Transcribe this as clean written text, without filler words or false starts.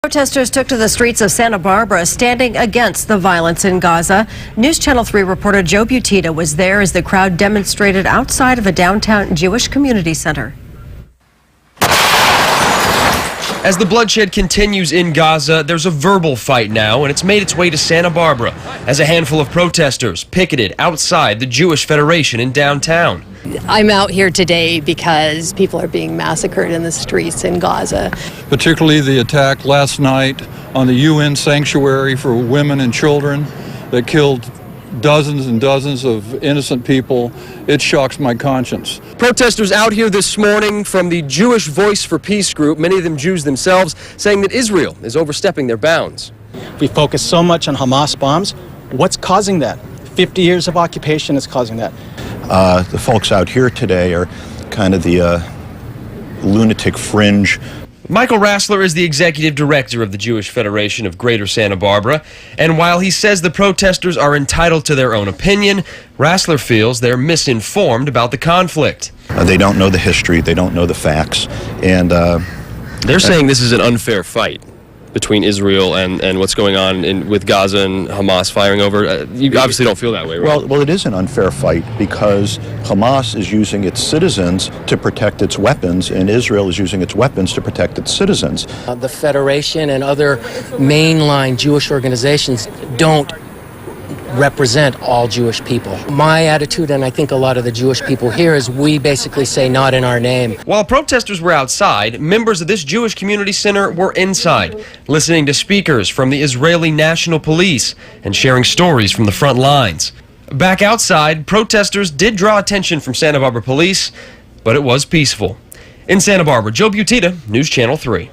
Protesters took to the streets of Santa Barbara, standing against the violence in Gaza. News Channel 3 reporter Joe Butita was there as the crowd demonstrated outside of a downtown Jewish community center. As the bloodshed continues in Gaza, there's a verbal fight now, and it's made its way to Santa Barbara as a handful of protesters picketed outside the Jewish Federation in downtown. I'm out here today because people are being massacred in the streets in Gaza. Particularly the attack last night on the UN sanctuary for women and children that killed dozens and dozens of innocent people. It shocks my conscience. Protesters out here this morning from the Jewish Voice for Peace group, many of them Jews themselves, saying that Israel is overstepping their bounds. We focus so much on Hamas bombs. What's causing that? 50 years of occupation is causing that. The folks out here today are kind of the lunatic fringe. Michael Rassler is the executive director of the Jewish Federation of Greater Santa Barbara, and while he says the protesters are entitled to their own opinion, Rassler feels they're misinformed about the conflict. They don't know the history, they don't know the facts, and they're saying this is an unfair fight between Israel and what's going on with Gaza and Hamas firing over. You obviously don't feel that way, right? Well, it is an unfair fight because Hamas is using its citizens to protect its weapons, and Israel is using its weapons to protect its citizens. The Federation and other mainline Jewish organizations don't represent all Jewish people. My attitude, and I think a lot of the Jewish people here, is we basically say not in our name. While protesters were outside, members of this Jewish community center were inside, listening to speakers from the Israeli National Police and sharing stories from the front lines. Back outside, protesters did draw attention from Santa Barbara police, but it was peaceful. In Santa Barbara, Joe Butita, News Channel 3.